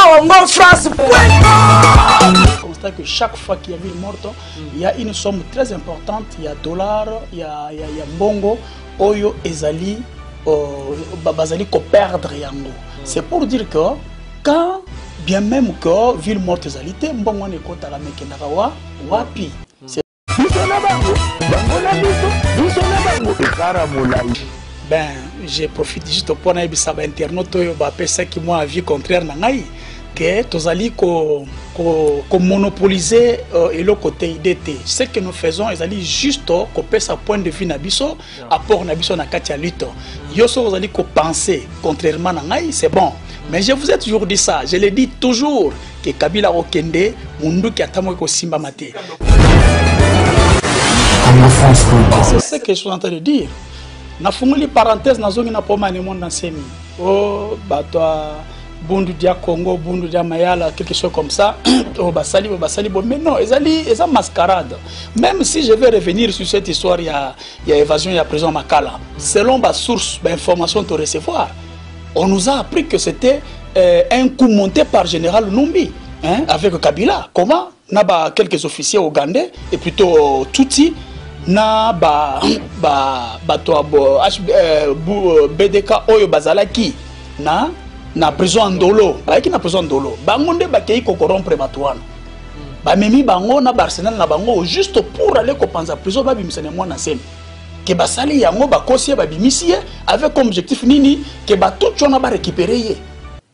Congo France. Constate que chaque fois qu'il y a ville morte, il y a une somme très importante, il y a dollars, il y a bongo, oyo ezali bazali ko perdre yango. C'est pour dire que quand bien même que ville morte ezalité mbongo ne kota la mekenda wa wapi. Ben, je profite juste pour dire que ça va internaute qui moi avis contraire nangai que tozali ko monopoliser et le côté IDT. Ce que nous faisons ezali juste ko pesa point de vue nabiso apport nabiso na kati ya lutte. Yo so ozali ko penser contrairement nangai, c'est bon. Mais je vous ai toujours dit ça, je le dis toujours que Kabila okende mundu ki atamo ko simba mate. C'est ce que je suis en train de dire. Na funguli parenthèse na zongi na poma ne monde ensemi. Oh batwa bundu dia Congo, bundu dia Mayala, quelque chose comme ça. Oh basali bon mais non, eza mascarade. Même si je vais revenir sur cette histoire, il y a évasion, il y a prison Makala. Selon ma source, information de recevoir, on nous a appris que c'était un coup monté par général Numbi, hein, avec Kabila. Comment? Na ba quelques officiers ougandais et plutôt Tutsi. Na BDK oyo bazalaki na prison ndolo bayaki na prison ndolo bangonde bakei ko corrompre batuana ba memi bango na Arsenal na bango juste pour aller kopanza prison babimisane mwana semi ke basali yango bakosie babimisie avec comme objectif nini ke batuchona ba récupérer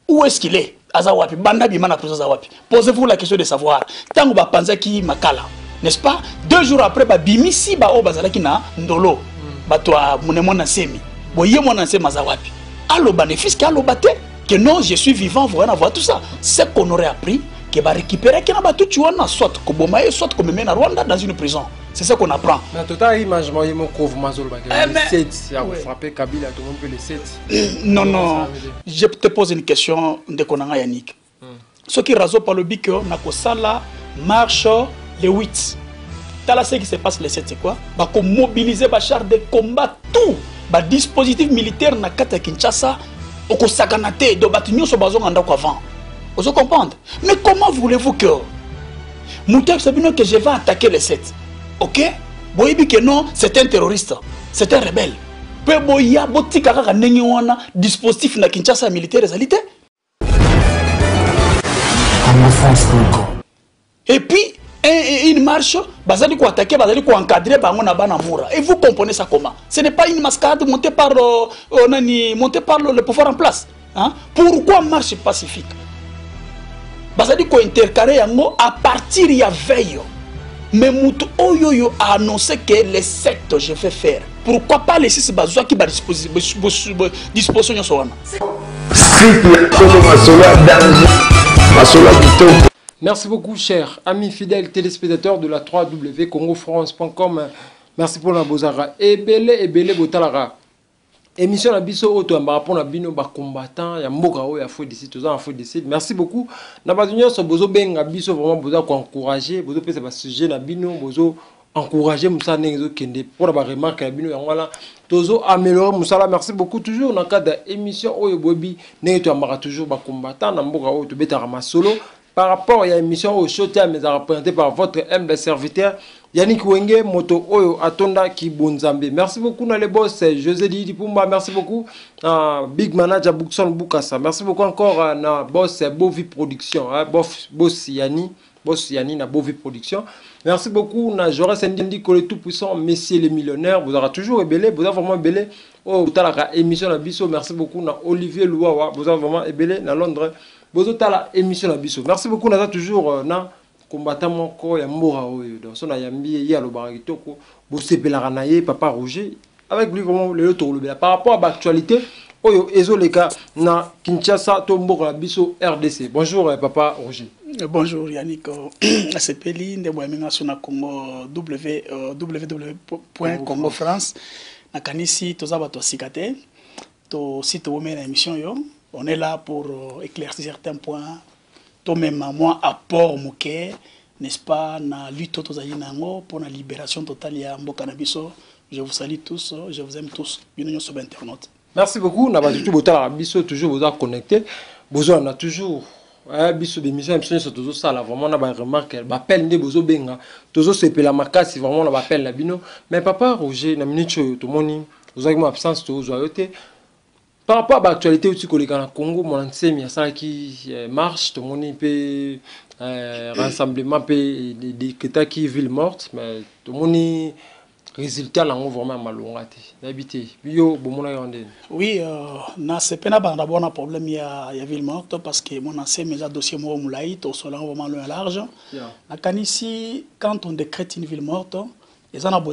où est-ce qu'il est azawapi banda bima na prison azawapi. Posez-vous la question de savoir tango bapanzaki Makala, n'est-ce pas? 2 jours après, bimisi ba o bazalaki na ndolo. Batwa munemona semi. Boye mona semi mazawapi. Allo bénéfice ki allo baté que non, je suis vivant, vous allez voir tout ça. C'est qu'on aurait appris que va récupérer que na batu tuana soit ko bomaye soit ko mena na Rwanda dans une prison. C'est ça qu'on apprend. Mais total image moi mon couvre mazol ba. Le 7 ça a frappé Kabila tout le monde peut le 7. Non, je te pose une question de konanga Yannick. Ce qui raso par le bic na ko sala marche le 8. Tala ce qui se passe le 7, c'est quoi? Bah, qu'on mobiliser les chars de combat, tout. Bah, dispositif militaire na kata Kinshasa, au Kosakanate, de bâtiments sur bazon en avant. Vous comprenez? Mais comment voulez-vous que Moutek Sabino que je vais attaquer le 7? Ok? Boyebi que non, c'est un terroriste, c'est un rebelle. Peu boya, botika kaka nengi wana, dispositif na Kinshasa militaire réalité. Et puis, une marche, bazali ko attaquer, bazali ko encadrer bango na bana moura. Et vous comprenez ça comment? Ce n'est pas une mascarade montée par le pouvoir en place. Hein? Pourquoi marche pacifique? Bazali ko intercarrer yango à partir ya veille. Mais Moutou Oyoyo a annoncé que les sectes je vais faire. Pourquoi pas laisser ce bazoua qui va disposition sur Merci beaucoup, chers amis fidèles téléspectateurs de la 3W congofrance.com. Merci pour la bozara. Ebele botalara. Émission la biso auto en rapport à bino ba combattant ya mboka o ya fo d'ici tous en fo d'ici. Merci beaucoup. Na batunyo so bozo benga biso vraiment bozo ko encourager, bozo pesa ba sujet na bino, bozo encourager musala ngezo kende pour la remarque ya bino yangola. Tozo améliorer musala. Merci beaucoup toujours dans cadre émission oyo bobi ngeto amara toujours ba combattant na mboka o to betara masolo. Par rapport à l'émission au showtime, mais représenté par votre humble serviteur Yannick Wenge, Moto Oyo Atonda Kibonzambe. Merci beaucoup dans les boss José Didi Pumba. Merci beaucoup Big Manager Bookson Bukasa. Merci beaucoup encore à boss Bovi Production, boss Yani na Bovi Production. Merci beaucoup na Jaurès Ndindi Kole tout puissant, Messieurs les millionnaires. Vous aurez toujours ébélé, vous avez vraiment ébélé. Oh, la émission la biso. Merci beaucoup na Olivier Louawa. Vous avez vraiment ébélé na Londres. Bozo tala émission la biso. Merci beaucoup naza toujours na combattant mon corps ya mora oyo. Donc son ayambi ya lo baragitoko bo sepelaka na ye Papa Roger avec lui vraiment le tour le par rapport à l'actualité oyo ezoleka na Kinshasa to mboka la biso RDC. Bonjour Papa Roger. Bonjour Yannick. Asepeli ndemo minga sona Congo www.congofrance na kanisi tozaba to sikate to site wo mena émission yo. On est là pour éclaircir certains points. Toi-même, moi, apport mouké, n'est-ce pas, na lutte pour la libération totale ya Mbokanabiso. Je vous salue tous, je vous aime tous. Bienvenue sur Internet. Merci beaucoup. On a toujours toujours vous connecté. On a toujours Ouais, biso d'émission émission toujours ça là vraiment on a ba remarque ba appel ndé bozo benga toujours c'est la makasi vraiment on a ba appel la bino mais papa Roger na minute to moni vous avez mon absence to joyoté par rapport à l'actualité aussi collègue na Congo mon ancien il y a ça qui marche to moni pe rassemblement pe de qui ville morte mais to moni résultat là on vraiment malongate d'habiter bio bomona yonde oui na c'est pena banda bon problème il y a ville morte parce que mon ancien mes dossier mo moulaï to sola vraiment loin large na kanisi quand on décrète une ville morte ils ont un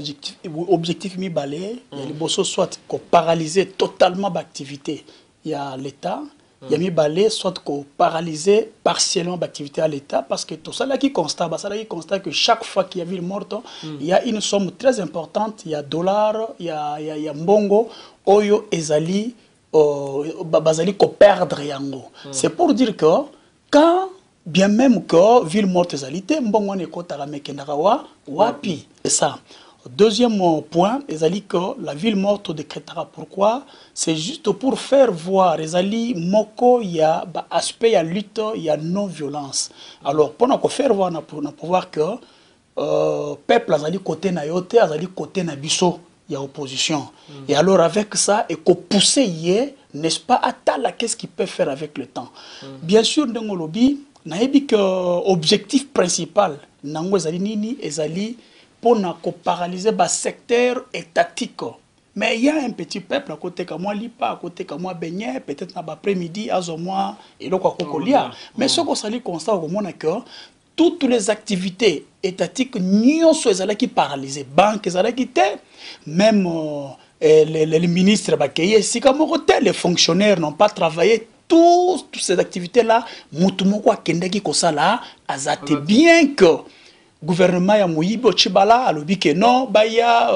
objectif mi balé il y a les bosso soit qu'on paralyser totalement l'activité il y a l'état il y a mis balé soit qu'on paralyser partiellement l'activité à l'état parce que tout ça là qui constate que chaque fois qu'il y a ville morte il y a une somme très importante il y a dollars il y a mbongo oyo ezali bazali ko perdre yango c'est pour dire que quand bien même que ville morte ezalité mbongo ne kotala mekendaka wapi c'est ça. Deuxième point, ezali que la ville morte décrétera pourquoi c'est juste pour faire voir ezali moko il y a aspect à lutte il y a non violence alors pour faire voir na pouvoir que peuple azali côté na yote azali côté na biso il y a opposition et alors avec ça et qu'on pousser yé n'est-ce pas atala qu'est-ce qu'il peut faire avec le temps bien sûr ndongo lobi na yebi que objectif principal nango ezali nini ezali pour paralyser le secteur étatique. Mais il y a un petit peuple à côté de moi, Lipa, à côté de moi, Beignet, peut-être après-midi, à Zomois, et le Kokolia. Mais ce qu'on s'allie constat au monde que toutes les activités étatiques n'y sont qui paralysées. Banques, même les ministres, les fonctionnaires n'ont pas travaillé. Toutes ces activités-là, Moutoumoko Kendeki Kosala, Azate, bien que gouvernement ya Mouyibo Chibala a dit que non, baya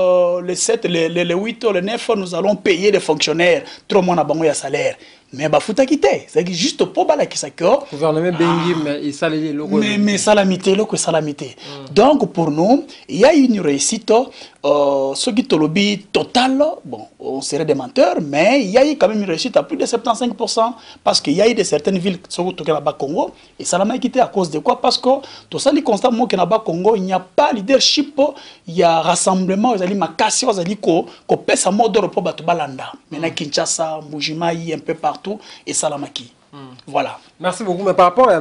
les 7, les 8 ou les 9, nous allons payer les fonctionnaires, trop moins à bango ya salaire. Mais bah faut quitter, c'est juste pour bala qui s'accorde. Gouvernement bengi mais ça les locaux. Mais salamité loko salamité. Donc pour nous, il y a une réussite ce qui te lobby total, bon, on serait des menteurs, mais il y a eu quand même une réussite à plus de 75% parce qu'il y a eu de certaines villes qui sont au Congo et ça l'a quitté à cause de quoi? Parce que tout ça, les constats au Congo, il n'y a pas leadership, il y a rassemblement, il y a makasi, il y a ko pesa mode pour Batubalanda. Maintenant Kinshasa, Mbujimayi, un peu partout et Salamaki. Voilà. Merci beaucoup. Mais par rapport à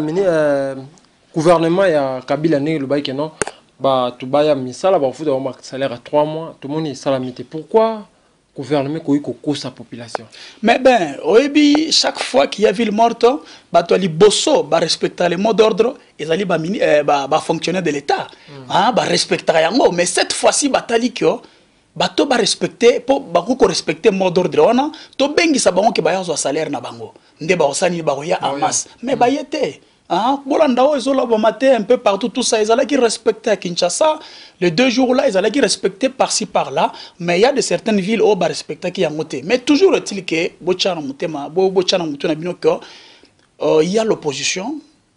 gouvernement, il y a Kabila le bail non. Bah, tu baya misala ba faut avoir salaire à 3 mois tout le monde est salamité pourquoi gouvernement ko sa population mais ben oebi chaque fois qu'il y a ville morte ba to li bosso ba respecter les mots d'ordre et ali ba fonctionnaire de l'état hein ba respecter yango mais cette fois-ci ba tali que ba to ba respecter pour ba ko respecter mot d'ordre wana to bengi sa bango ke ba yazo salaire na bango nde ba osani ba ya en masse mais ba yete. Hein? Bolanda, ils ont matin un peu partout, tout ça. Ils allaient qui respecter à Kinshasa. Les 2 jours là, ils allaient qui respecter par-ci, par-là. Mais il y a de certaines villes où ils respectent qui a monté. Mais toujours est-il que, il y a l'opposition.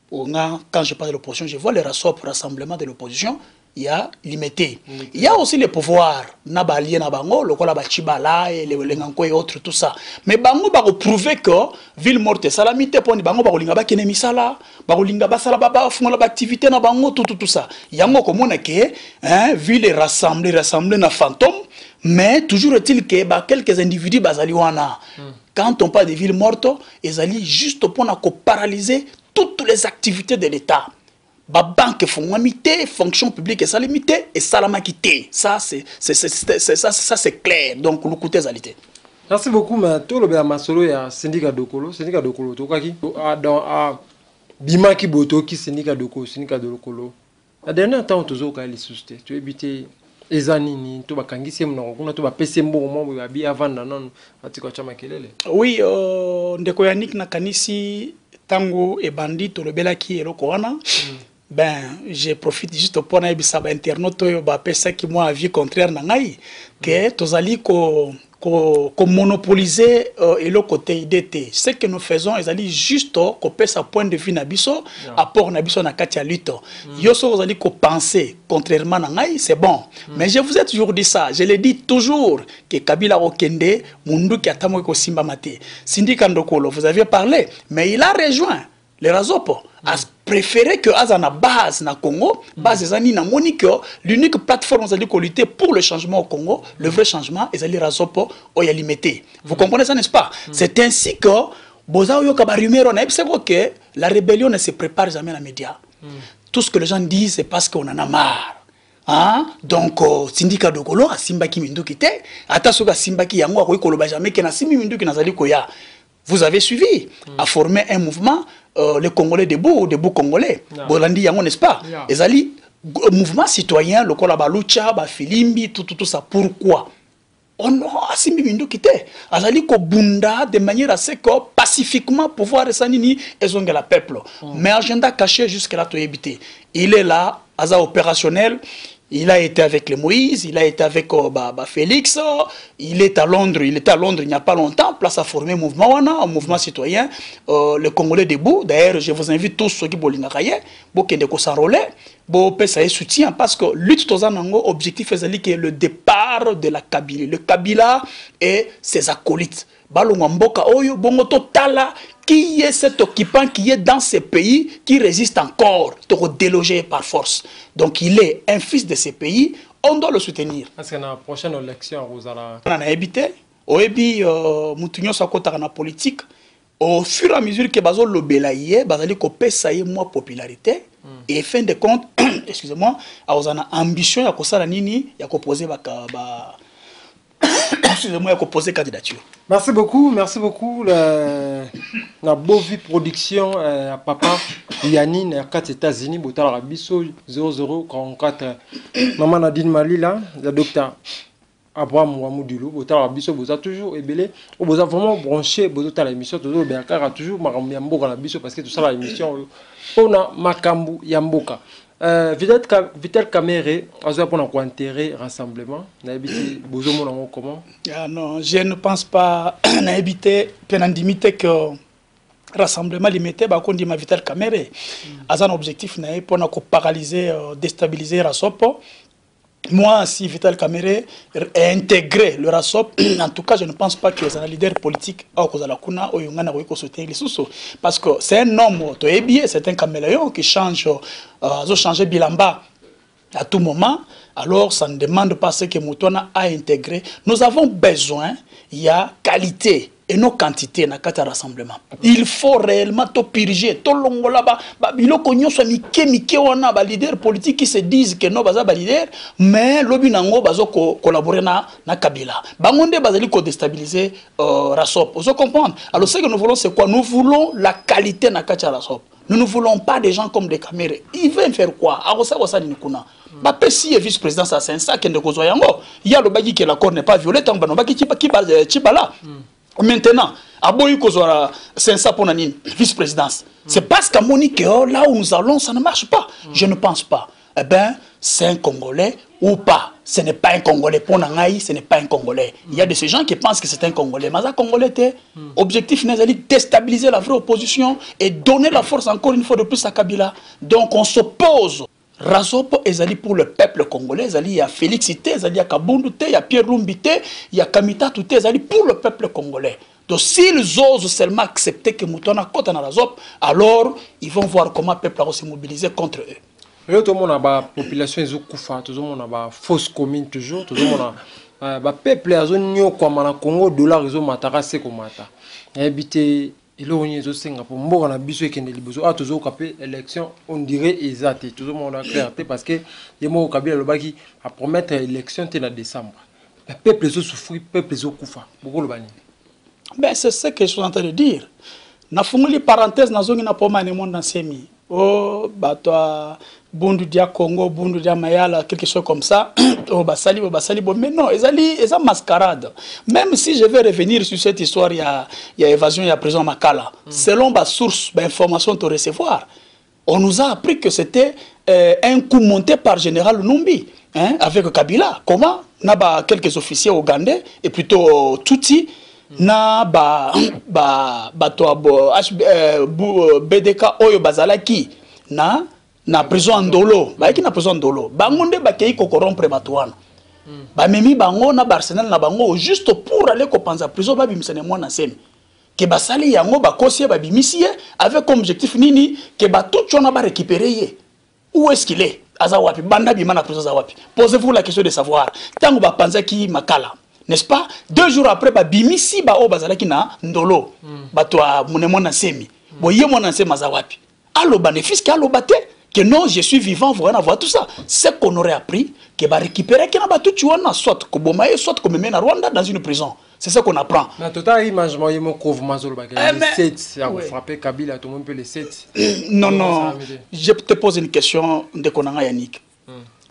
Quand je parle de l'opposition, je vois les rassemblements de l'opposition. Il y a limité. Il y a aussi les pouvoirs. Nabali, Nabango, le Kola Bachibala, et les Nganko et autres, tout ça. Mais Bango va prouver que ville morte, salamité, pour Bango, Barolingaba, Kenemisala, Barolingaba, Salababa, font l'activité, Nabango, tout ça. Il y a un comme on est, ville rassemblée na fantôme, mais toujours est-il que quelques individus basaliwana. Quand on parle de ville morte, ils allaient juste pour paralyser toutes les activités de l'État. Ba banque fondamité, fonction publique et salamité et salamakité. Ça c'est clair. Donc le côté zalité. Merci beaucoup mais tout le bien masolo ya syndicat dokolo to kaki dans bima ki boto ki syndicat dokolo. La dernière temps tozo ka li susté. Tu éviter ezanini to bakangisi mna kuna to ba pese mbongo mo ba bi avanda non atiko chama kelele. Oui ndeko Yannick na kanisi tango e bandit le belaki eloko wana. Ben, je profite juste pour dire que internaute qui moi avis contraire nangai que tozali ko monopoliser et le côté IDT. Ce que nous faisons, ils allaient juste couper sa point de vue nabiso, apport nabiso na katia lutte. Yoso vous allez penser contrairement nangai, c'est bon. Mais je vous ai toujours dit ça, je le dis toujours que Kabila Okende mundu ki atamo ko simba mate. Syndicat Ndokolo, vous aviez parlé, mais il a rejoint. le Razop a préféré que Azana base na Congo, base ezani na monique, l'unique plateforme qui a lutter pour le changement au Congo, le vrai changement, ezali Razop oya limité. Vous comprenez ça, n'est-ce pas? C'est ainsi que Boza Oyo Kabarumero na que la rébellion ne se prépare jamais dans les médias. Tout ce que les gens disent, c'est parce qu'on en a marre. Hein? Donc, syndicat de Golo, a Simbaki Minduki te, Atasoga Simbaki Yango, a Koloba jamais, Kena Simi Minduki Nazali Koya. Vous avez suivi, a formé un mouvement, les Congolais debout Congolais. Bolandi Yango, n'est-ce pas? Ezali, mouvement citoyen, le Kolaba Lucha, Filimbi, tout ça. Pourquoi? On a Simbi Minduki te, Azali ko bunda de manière assez pacifiquement pouvoir sanini et zonga la peuple. Mais agenda caché jusqu'à là, tu évité. Il est là, Aza opérationnel. Il a été avec les Moïse, il a été avec Félix, il est à Londres, il n'y a pas longtemps, place à former un mouvement citoyen, le Congolais debout. D'ailleurs, je vous invite tous ceux qui veulent s'enrôler, pour soutien, parce que lutte tozanango, objectif est le départ de la Kabylie. Le Kabila et ses acolytes. Balongomboka oyo bongo totala qui est cet occupant qui est dans ces pays qui résiste encore, délogé par force. Donc il est un fils de ces pays, on doit le soutenir. Parce que dans la prochaine élection, vous allez... On a habité, oebi mutunyo sakota na politique, au fur et à mesure que bazo lobelaye, bazali ko pesa ye moi popularité et fin de compte, excusez-moi, a ozana ambition ya kosala nini ya ko poser excusez-moi, il faut poser candidature. Merci beaucoup. La Bovi Production, papa Yanine, à 4 États-Unis, Botal Rabiso, 0044. Maman Nadine Malila, la docteur Abraham Ouamoudilou, Botal Rabiso, vous avez toujours ébélé. Vous avez vraiment branché, vous avez l'émission, toujours, Berkar a toujours Maram Yamboka Rabiso, parce que tout ça, l'émission, on a Makambu Yamboka. Vital Kamere, pour enterrer rassemblement, comment? Non, je ne pense pas n'habiter penandimité que rassemblement limité, bah qu'on dit ma Vital Kamere. As un objectif n'est pour nous paralyser, déstabiliser Rasopo. Moi, si Vital Kamere est intégré le RASOP, en tout cas, je ne pense pas qu'il y ait un leader politique parce que c'est un homme, c'est un caméléon qui change, changer Bilamba à tout moment. Alors, ça ne demande pas ce que Moutona a intégré. Nous avons besoin, il y a qualité et nos quantités dans le rassemblement. Il faut réellement tout purger. Tout le monde là-bas, il faut que les leaders politiques qui se disent que nous sommes leaders, mais l'objet est collaborer avec Kabila. Bangonde bazali ko déstabiliser Rasop. Vous comprenez? Alors ce que nous voulons, c'est quoi? Nous voulons la qualité dans le Rasop. Nous ne voulons pas des gens comme des caméras. Ils veulent faire quoi? Si le vice-président c'est ça qui est il y a le bagui que l'accord n'est pas violé, tant qui là. Maintenant, c'est ça pour la vice-présidence. C'est parce qu'à Monique, là où nous allons, ça ne marche pas. Je ne pense pas. Eh bien, c'est un Congolais ou pas. Ce n'est pas un Congolais. Pour Nangaï, ce n'est pas un Congolais. Il y a de ces gens qui pensent que c'est un Congolais. Mais un Congolais, objectif n'est de déstabiliser la vraie opposition et donner la force encore une fois de plus à Kabila. Donc on s'oppose. Rasopo ezali pour le peuple congolais, ezali ya Félix Ité, ezali ya Kabundu Té, ya Pierre Lumbi Té, ya Kamita Touté, ezali pour le peuple congolais. Donc s'ils osent seulement accepter que Moutona Kota na Razop, alors ils vont voir comment le peuple va se mobiliser contre eux. Tout le monde a la population ezokoufa, tout le monde a la fausse commune toujours, tout le monde a le peuple azonyo kwa mana Congo dollar ezomataka se komata. Habité il y a des Singapour, on a besoin qu'il y ait des élections, on dirait exact. Tout le monde a clarté parce que il y a Kabila qui a promettre l'élection en décembre. Le peuple est souffert, le peuple est souffert. Ben c'est ce que je suis en train de dire. Na funguli parenthèse na zongi na poma ne monde ensemi. Oh toi Bundu dia Congo, Bundu dia Mayala, quelque chose comme ça. Oh basali, mais non, ils ont mascarade. Même si je vais revenir sur cette histoire, il y a évasion, il y a prison Makala. Selon ma source d'information de recevoir, on nous a appris que c'était un coup monté par général Numbi, hein, avec Kabila. Comment? N'a quelques officiers ougandais et plutôt Tutsi. Na BDK Oyo Bazalaki na prison Ndolo qui na prison Ndolo bangonde bakei ko corrompre batuana ba memi bango na Barcelone na bango juste pour aller ko panza prison ba bimsene mwana semi que basali yango ba kosie ba bimisie avec comme objectif nini que ba tout chona ba récupérer ye. Où est-ce qu'il est? Azawapi banda bima na prison Azawapi. Posez-vous la question de savoir tango ba panzaki makala. N'est-ce pas? 2 jours après ba bimisi ba o bazalaki na ndolo. Ba toi monemo na semi. Boye mona semi Azawapi. Allo bénéfice que allo baté que non je suis vivant vous allez voir tout ça. C'est qu'on aurait appris que ba récupérer que na ba tout tuana soit ko bomaye soit ko meme na Rwanda dans une prison. C'est ça qu'on apprend. Mais total image moi mon couvre mazolo ba les 7 a frappé Kabila tout le monde peut les 7. Non, je te pose une question de Konanga Yannick.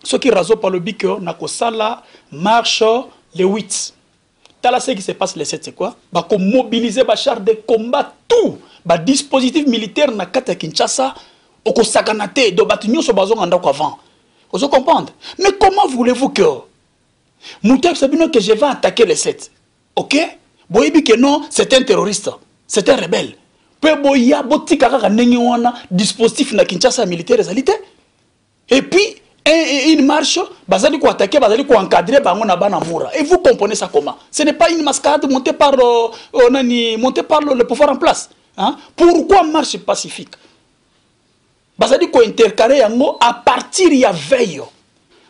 Ce qui raso par le biko na ko sala marche le 8. Tala ce qui se passe le 7 c'est quoi? Ba ko mobiliser ba char de combat tout, ba dispositif militaire na kata Kinshasa, o ko sakanate do batunyo so bazon anda ko avant. Vous comprenez? Mais comment voulez-vous que Moutek Sabino que je vais attaquer le 7? OK? Boyebi que non, c'est un terroriste, c'est un rebelle. Peu boya botika kaka nengi wana dispositif na Kinshasa militaire ezalité. Et puis une marche, bazali ko attaquer, bazali ko encadrer bango na bana moura. Et vous comprenez ça comment? Ce n'est pas une mascarade montée par le pouvoir en place, hein? Pourquoi marche pacifique? Bazali ko intercaler yango à partir ya veille.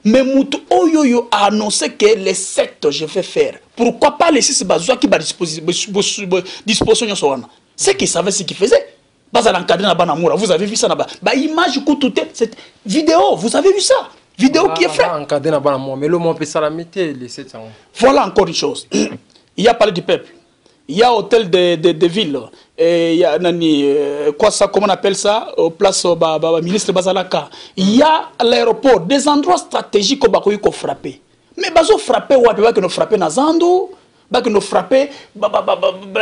Mais Moutou Oyoyo a annoncé que les 7 je vais faire. Pourquoi pas les 6 bazois qui va disposition soana? C'est qu'il savait ce qu'il faisait. Vous avez vu ça là-bas. Bah image tout cette vidéo, vous avez vu ça? Vidéo qui est faite. Mais le monde peut salamiter les 7 ans. Voilà encore une chose. Il y a parlé du peuple. Il y a hôtel de ville. Et il y a quoi ça, comment on appelle ça, place ministre Bazalaka. Il y a l'aéroport, des endroits stratégiques qu'on frapper. Mais bazo frapper ou que nous frapper na Zando, que nous frapper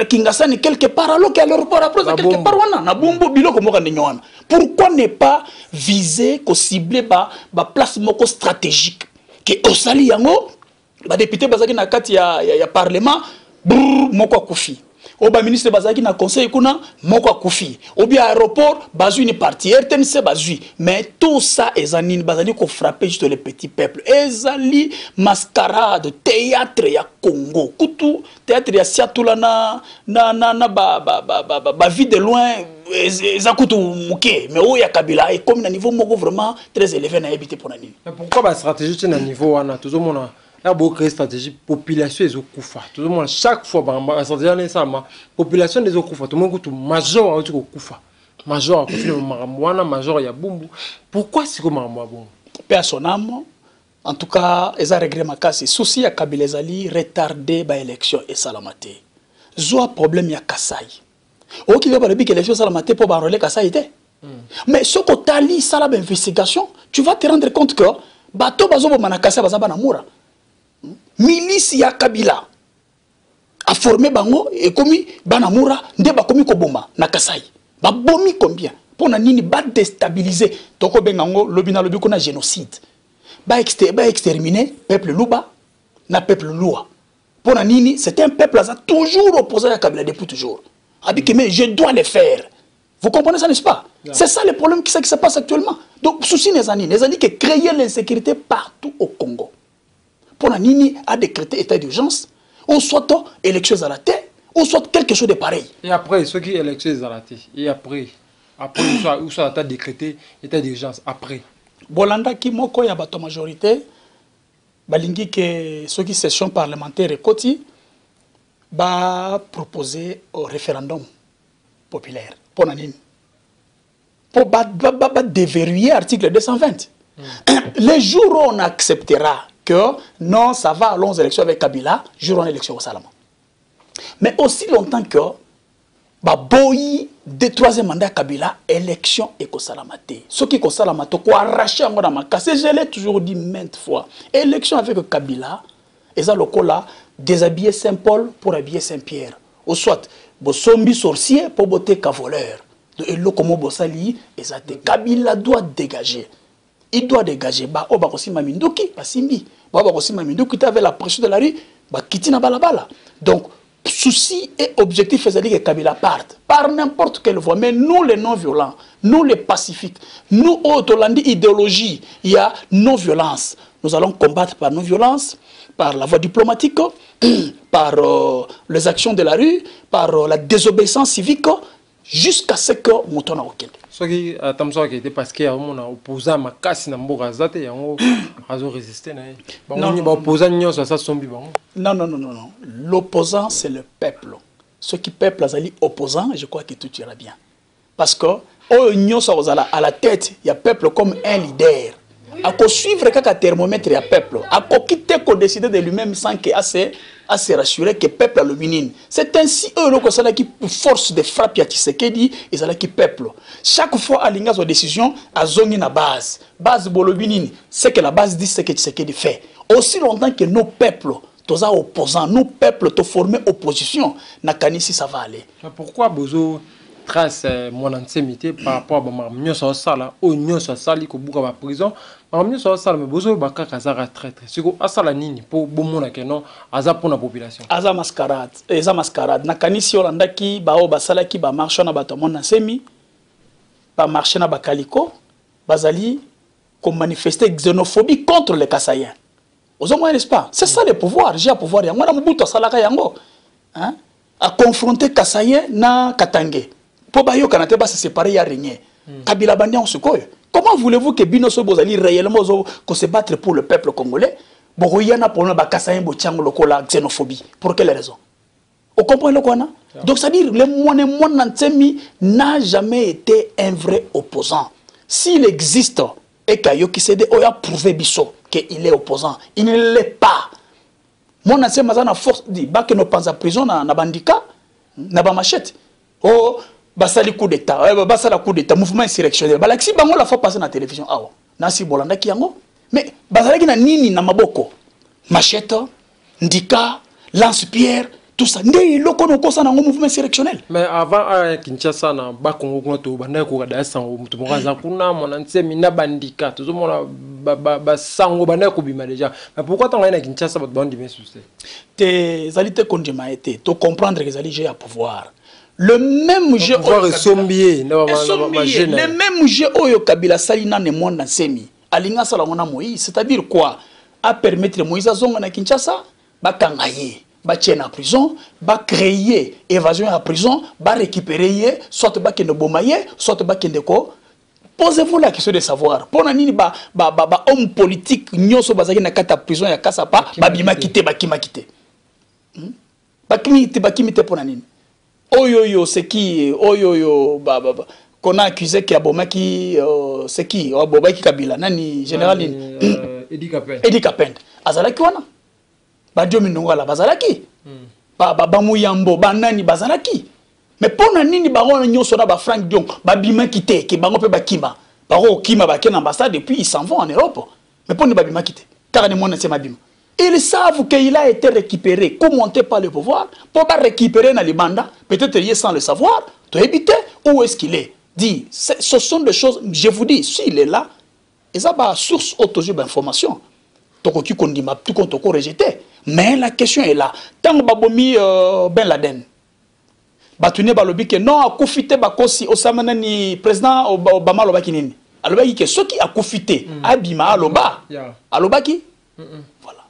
Kingasani quelque part alors qu'il y a l'aéroport après quelque part na Bumbo bilo comme on. Pourquoi ne pas viser ko cibler ba place moko stratégique que osali yango ba député bazaki na kati ya parlement moko kufi. Oba ministre bazaki na conseil kuna moko kufi. Obi aéroport bazu une partie RTNC bazu. Mais tout ça ezani bazali ko frapper juste le petit peuple. Ezali mascarade théâtre ya Congo. Kutu théâtre ya Siatula na vie de loin ezakutu muke. Mais o ya Kabila et comme na niveau moko vraiment très élevé na habité pour nani. Mais pourquoi ba stratégie na niveau wana tout le monde il y a beaucoup de stratégie population des okufa tout le monde chaque fois la stratégie ça population des okufa tout le monde tout major au okufa major à côté de maramwana major ya bumbu pourquoi c'est comme maramwa bon personnellement en tout cas ils ont regretté ma casse souci ya Kabila ezali retardé ba élection et salamate zo problème ya Kasai o qui va parler que l'élection salamate pour enrôler Kasai était mais ce que tali sala investigation tu vas te rendre compte que bato bazo bo manakasa bazaba na mura milice ya Kabila a formé bango et commis banamura nde ba komi ko bomba na Kasai ba bomi combien pour na nini ba déstabiliser toko bengango lobina lobi ko na génocide ba exterminer peuple Luba na peuple Lua pour na nini c'est un peuple ça toujours opposé à Kabila depuis toujours abike mais je dois le faire. Vous comprenez ça, n'est-ce pas? C'est ça le problème qui se passe actuellement. Donc souci les années que créer l'insécurité partout au Congo pour la Nini a décrété état d'urgence, ou soit élections à la tête, ou soit quelque chose de pareil. Et après, ceux qui élections à la tête, et après où soit décrété état d'urgence, après. Bolanda qui moko ya bato majorité, balingi que ceux qui session parlementaire et koti, ba proposer au référendum populaire. Pour la Nini. Pour déverrouiller l'article 220. Les jours où on acceptera que non, ça va, allons aux élections avec Kabila, jour élection au Salama. Mais aussi longtemps que boyi de 3e mandat Kabila, élection et au Salamate. Ce qui est au Salamate, quoi arracher en ma casse, je l'ai toujours dit maintes fois. Élection avec Kabila, et ça le là, déshabiller Saint-Paul pour habiller Saint-Pierre. Ou soit, Bosombi sorcier pour botter cavoleur. Et le comme Bossali, et ça Kabila doit dégager. Il doit dégager. Bah, oh, bah, aussi Mamindoki, bah, Simbi. Bah, aussi Mamindoki, tu avais la pression de la rue, bah, Kitina Balabala. Donc, souci et objectif, c'est-à-dire que Kabila parte par n'importe quelle voie. Mais nous, les non-violents, nous, les pacifiques, nous, Otolandi, idéologie, il y a non-violence. Nous allons combattre par non-violence, par la voie diplomatique. par les actions de la rue, par la désobéissance civique, jusqu'à ce que Moutona Okende. Ce qui a été parce qu'il y a un opposant à casse dans le Zate, il y a un résisté. Non, non. L'opposant, c'est le peuple. Ceux qui peuplent les opposants, je crois que tout ira bien. Parce que, à la tête, il y a peuple comme un leader. À suivre quelques thermomètre, il y a peuple. À quitter qu'on décide de lui-même sans qu'il à se rassurer que le peuple a le minine. C'est ainsi eux qui force de frappe à Tshisekedi et ça qui peuple. Chaque fois à l'inga sa décision à zone na base bolobinini, c'est que la base dit ce que Tshisekedi fait. Aussi longtemps que nos peuples tous opposants, nos peuples te former opposition, na kanisi ça va aller. Pourquoi Bozo trace mon antisémité par rapport à ma sur sala ou nyo sur sali ko buka ba prison ma sur sala mais Bozo baka kazara traître siko asala nini pour bomona que non aza pour la population aza mascarade na kanisi olandaki bao basalaki ba marche na bato mon ansemi ba marche na bakaliko bazali ko manifester xénophobie contre les Kasaïens. N'est-ce pas? C'est ça le pouvoir. J'ai un pouvoir. Yango na mubuto salaka yango. Hein? À confronter Kasaïen na Katangé. Pour bayo kanate ba se séparer ya régner. Kabila bandi on se koy. Comment voulez-vous que Bino Sobozali réellement qu'on se battre pour le peuple congolais? Bogoyana pour na ba Kasaïen bo tiango lokola xénophobie. Pour quelle raison? Vous comprenez le quoi? Donc ça veut dire le Mouanantemi n'a jamais été un vrai opposant. S'il existe et qu'il qui s'est dit oh, il a prouvé Bisso qu'il est opposant, il ne l'est pas. Mon ancien mazana force dit bah que nous pensons à prison na bandika na ba machette. Oh basali coup d'état, basala coup d'état, mouvement insurrectionnel. Bah si bango la fois passé na télévision ah nasi bolanda ki yango. Mais basala ki na nini na maboko. Machette, ndika, lance-pierre, tout ça. Ndé loko no kosa na mouvement insurrectionnel. Mais avant Kinshasa na ba Congo ko to banda ko da sango mutu mo kaza kuna monanse mina bandika to mona ba sango banda ko bima déjà. Mais pourquoi tant na Kinshasa ba bandi bien souci? Tes alite kondima été to comprendre que les j'ai à pouvoir. Le même jeu le même jeu oyo Kabila Salina ne monde semi. Alinga sala mona Moïse, c'est-à-dire quoi? À permettre Moïse zonga na Kinshasa ba kangaye. Ba tient en prison, ba créer évasion en prison, ba récupérer, soit ba kende bomaye, soit ba kende ko. Posez-vous la question de savoir. Pour nani ba homme politique nyoso bazaki na kata prison ya kasapa, ba bima kité ba kima kité. Ba kimite pour nani. Oyoyo c'est qui oyoyo qu'on a accusé qui a bomaki c'est qui Bobaki Kabila nani général Edi Kapende. Edi Kapende. Azalaki wana. Ba Dio Minungala bazalaki. Ba Muyambo banani bazalaki. Mais pour nani bango nyoso na ba Frank Dion ba bima kité ki bango pe ba kima. Baro kima ba ken ambassade depuis ils s'en vont en Europe. Mais pour ne ba bima kité. Car ne mona c'est ma bima. Ils savent qu'il a été récupéré, commenté par le pouvoir, pour pas récupérer dans les mandats, peut-être sans le savoir, to éviter où est-ce qu'il est. Dit, ce sont des choses, je vous dis, s'il est là, et ça va source autour d'information. Tout compte rejeté. Mais la question est là. Tant que Babomi Ben Laden, Batune Balobi que non, a confité Bakosi, Osama ni président Obama Lobakinini. Alobaki que ceux qui a confité, Abima Aloba, Alobaki. Voilà.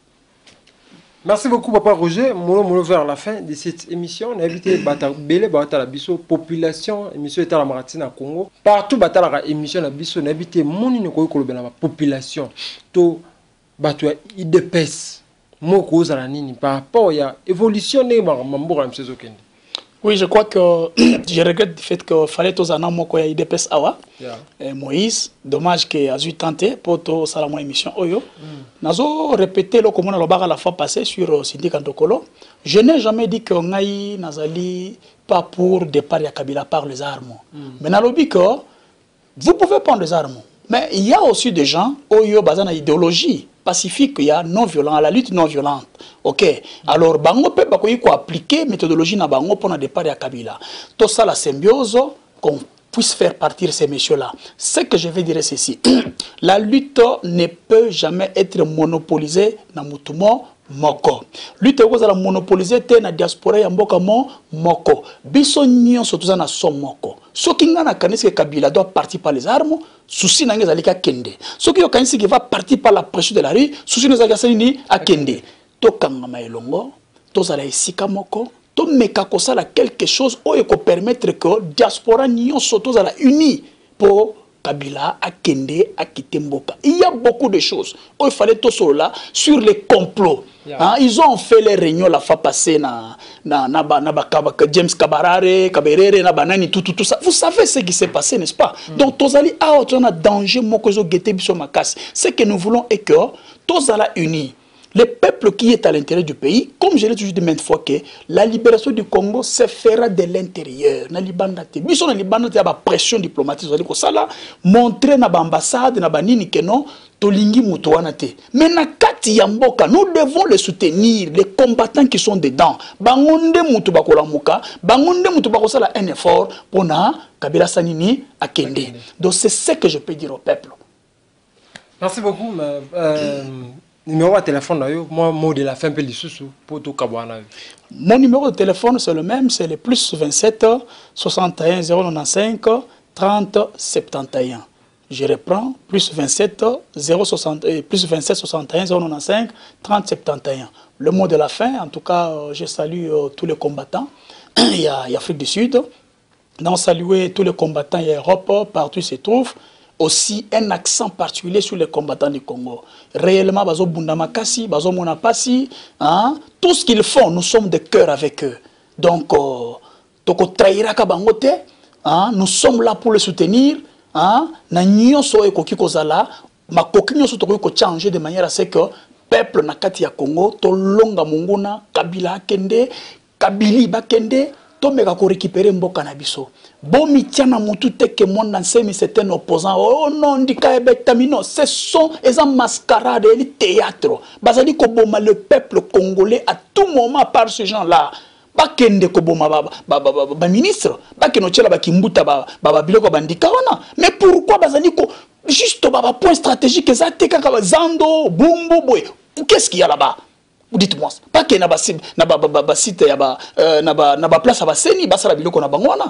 Merci beaucoup, Papa Roger. Nous vers la fin de cette émission. On a invité Bele Batala Bisso, population, émission est à la Maratine à Congo. Partout, Batala émission à Bisso, on a invité mon la population. To Batua IDPS, Moko Zalanini, par rapport à l'évolution de Mamboura Msezokende. Oui, je crois que je regrette le fait qu'il fallait tous en moko ya IDPS awa. Moïse, dommage que a eu tenté pour tout ça la émission oyo. Nazo répété le comment on la fois passée sur Syndicat Ndokolo. Je n'ai jamais dit que ngai nazali pas pour départ ya Kabila par les armes. Mais nalobi que vous pouvez prendre les armes. Mais il y a aussi des gens oyo bazana idéologie pacifique, il y a non violent, la lutte non violente. Ok. Alors, bango peut appliquer méthodologie na bango pour ne départ à Kabila. Tout ça, la symbiose, qu'on puisse faire partir ces messieurs-là. Ce que je vais dire, c'est ceci. La lutte ne peut jamais être monopolisée na mutumo moko. Lutte la monopolisée te na diaspora ya mboka moko. Biso nyon surtout na son moko. Ce qui n'a kanisi que Kabila doit partir par les armes, souci n'a pas kende. Ce qui va partir par la pression de la rue, souci n'a pas à kende. To kangama elongo, tozala esika moko to meka kosala quelque chose oyo ko permettre que diaspora nyonso tozala uni pour Kabila a kende a quitté Mboka. Il y a beaucoup de choses. Il fallait tout cela sur les complots. Yeah. Hein, ils ont fait les réunions la fois passée James Kaberere, Nabanani, tout ça. Vous savez ce qui s'est passé, n'est-ce pas? Donc, tozali a autre danger mokozo gete biso makas. Ce que nous voulons est que tozala unis. Le peuple qui est à l'intérieur du pays, comme je l'ai toujours dit maintes fois, que la libération du Congo se fera de l'intérieur. Na libandate. Biso na libandate ya ba pression diplomatique zali ko sala montrer na ba ambassade na ba nini que non tolingi muto wana te. Mais na kati ya mboka, nous devons les soutenir, les combattants qui sont dedans. Bangonde muto bakolamuka, bangonde muto bakosala un effort pour na Kabila Sanini akende. Donc c'est ce que je peux dire au peuple. Merci beaucoup. Numéro de téléphone, moi, mot de la fin, pour tout Kabouana. Mon numéro de téléphone, c'est le même, c'est le plus 27 61 095 30 71. Je reprends, plus 27 plus 27 61 095 30 71. Le mot de la fin, en tout cas, je salue tous les combattants. Il y a Afrique du Sud. Donc, saluer tous les combattants, il y a Europe, partout ils se trouvent. Aussi un accent particulier sur les combattants du Congo. Réellement, bazo bundamakasi, bazo monapasi, hein, tout ce qu'ils font, nous sommes de cœur avec eux. Donc, toko trahira kabangote, hein, nous sommes là pour les soutenir, hein, na nyonso ekoki kozala, ma koki nyonso toko ko changer de manière à ce que peuple nakati ya Congo to longa munguna Kabila kende, Kabili bakende, to meka ko récupérer mboka na biso. Bon, Mitiana Moutouté que mon ancien, c'est un opposant. Oh non, Ndika Ebetamino, ce sont les mascarades et les théâtres. Bazali Koboma, le peuple congolais, à tout moment, par ces gens-là. Bakende Koboma, ministre, Bakeno Tchela Bakimbuta, Biloko Bandika, mais pourquoi Bazali Ko, juste point stratégique, Zate Kaka, Zando, Bumbo, Boy, qu'est-ce qu'il y a là-bas? Dites-moi, pas qu'il y a un site, il y a une place à Basseni, Bassara Biloko na Bangwana.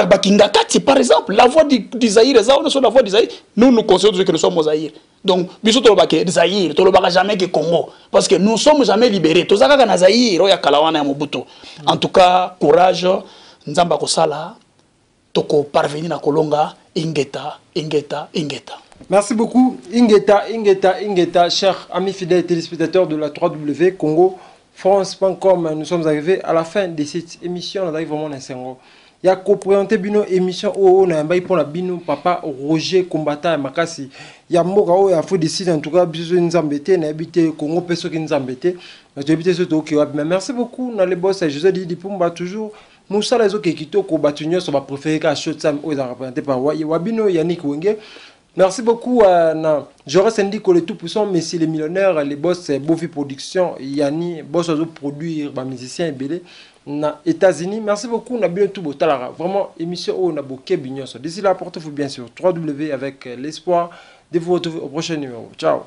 Bakingakati, par exemple, la voix du Zaïre, la voix du Zaïre, nous considérons que nous sommes au Zaïre. Donc, bisous to le Zaïre, to le baka jamais que Congo. Parce que nous ne sommes jamais libérés. Tout ça, quand on Zaïre, il y a Kalawana et Mobutu. En tout cas, courage, Nzamba Kosala, Toko parvenir à Kolonga, Ingeta. Merci beaucoup, Ingeta, chers amis fidèles téléspectateurs de la 3W Congo France.com. Nous sommes arrivés à la fin de cette émission. On arrive vraiment dans un il y a co-présenté bino émission où on a un bail pour la bino papa Roger combattant Makasi. Il y a Moka où il faut décider en tout cas besoin de nous embêter, n'habiter Congo personne qui nous embêter. Mais merci beaucoup dans les boss. Je vous ai dit pour moi toujours. Moussa les autres qui sont combattus sont préférés qu'à Chot Sam où ils ont représenté par Wabino Yannick Wenge. Merci beaucoup à Jaurès Syndic le tout puissant, Messi les millionnaires, les boss Bofi Production, Yanni, boss oiseau produire, musicien et belé, na États-Unis. Merci beaucoup, on a bien tout beau talara. Vraiment, émission où on a beaucoup bignon. D'ici là, portez-vous bien sûr 3W avec l'espoir de vous retrouver au prochain numéro. Ciao.